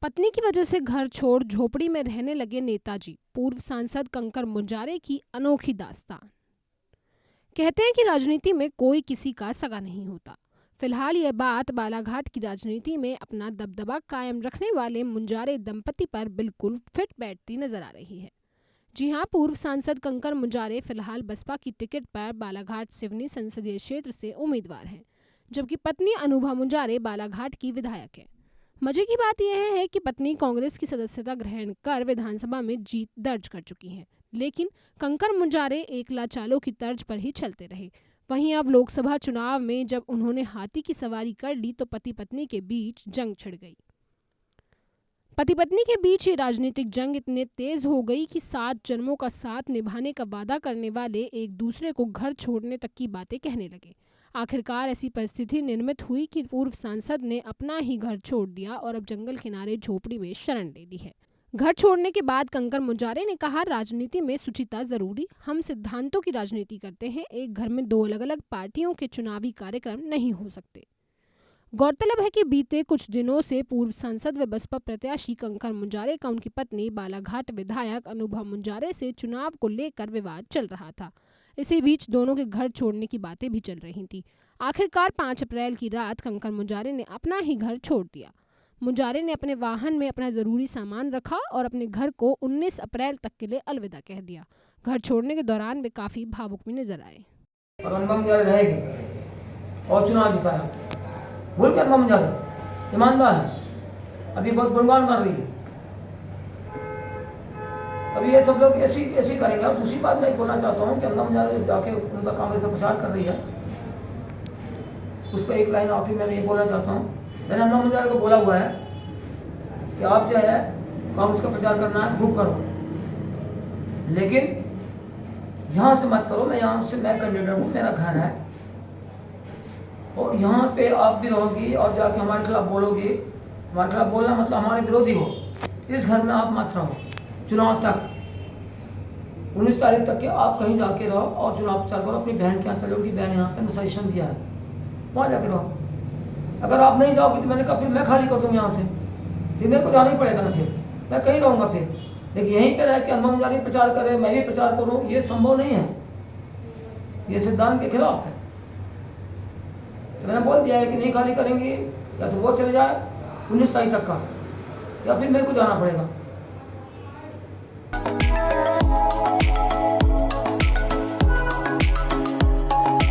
पत्नी की वजह से घर छोड़ झोपड़ी में रहने लगे नेताजी, पूर्व सांसद कंकर मुंजारे की अनोखी दास्तान। कहते हैं कि राजनीति में कोई किसी का सगा नहीं होता। फिलहाल यह बात बालाघाट की राजनीति में अपना दबदबा कायम रखने वाले मुंजारे दंपति पर बिल्कुल फिट बैठती नजर आ रही है। जी हां, पूर्व सांसद कंकर मुंजारे फिलहाल बसपा की टिकट पर बालाघाट सिवनी संसदीय क्षेत्र से उम्मीदवार हैं, जबकि पत्नी अनुभा मुंजारे बालाघाट की विधायक है। मजे की बात यह है कि पत्नी कांग्रेस की सदस्यता ग्रहण कर विधानसभा में जीत दर्ज कर चुकी हैं, लेकिन कंकर मुंजारे एकला चालों की तर्ज पर ही चलते रहे। वहीं अब लोकसभा चुनाव में जब उन्होंने हाथी की सवारी कर ली तो पति पत्नी के बीच जंग छिड़ गई। पति पत्नी के बीच ये राजनीतिक जंग इतने तेज हो गई कि 7 जन्मों का साथ निभाने का वादा करने वाले एक दूसरे को घर छोड़ने तक की बातें कहने लगे। आखिरकार ऐसी परिस्थिति निर्मित हुई कि पूर्व सांसद ने अपना ही घर छोड़ दिया और अब जंगल किनारे झोपड़ी में शरण ले ली है। घर छोड़ने के बाद कंकर मुंजारे ने कहा, राजनीति में शुचिता जरूरी, हम सिद्धांतों की राजनीति करते हैं, एक घर में 2 अलग अलग पार्टियों के चुनावी कार्यक्रम नहीं हो सकते। गौरतलब है कि बीते कुछ दिनों से पूर्व सांसद व बसपा प्रत्याशी कंकर मुंजारे का उनकी पत्नी बालाघाट विधायक अनुभा मुंजारे से चुनाव को लेकर विवाद चल रहा था। इसी बीच दोनों के घर छोड़ने की बातें भी चल रही थी। आखिरकार 5 अप्रैल की रात कंकर मुंजारे ने अपना ही घर छोड़ दिया। मुंजारे ने अपने वाहन में अपना जरूरी सामान रखा और अपने घर को 19 अप्रैल तक के लिए अलविदा कह दिया। घर छोड़ने के दौरान वे काफी भावुक भी नजर आए। और अनुभा मुंजारे रहेगी और चुनाव जिताया। भूल के अनुभा मुंजारे ईमानदार है, अभी बहुत गुणगान कर रही है। अभी ये सब लोग ऐसी करेंगे। और दूसरी बात मैं बोलना चाहता हूँ कि अनुभा मुंजारे जाके उनका कांग्रेस का प्रचार कर रही है, उस पर एक लाइन आखिरी में ये बोलना चाहता हूँ। मैंने अनुभा मुंजारे को बोला हुआ है कि आप जो है कांग्रेस का प्रचार करना है खूब करो, लेकिन यहाँ से मत करो। मैं यहाँ से मैं कैंडिडेट हूँ, मेरा घर है और यहाँ पे आप भी रहोगी और जाके हमारे खिलाफ बोलोगी। हमारे खिलाफ बोलना मतलब हमारे विरोधी हो। इस घर में आप मत रहो चुनाव तक, 19 तारीख तक के आप कहीं जाके रहो और चुनाव प्रचार करो। अपनी बहन के यहाँ चलो, उनकी बहन यहाँ पे सजेशन दिया है, वहाँ जाके रहो। अगर आप नहीं जाओगे तो मैंने कहा फिर मैं खाली कर दूँगा यहाँ से, फिर मेरे को जाना ही पड़ेगा ना, फिर मैं कहीं रहूँगा। फिर लेकिन यहीं पर रह के अनुभा मुंजारे प्रचार करे, मैं भी प्रचार करूँ, ये संभव नहीं है, ये सिद्धांत के खिलाफ है। तो मैंने बोल दिया है कि नहीं खाली करेंगे, या तो वो चले जाए 19 तारीख तक का, या फिर मेरे को जाना पड़ेगा।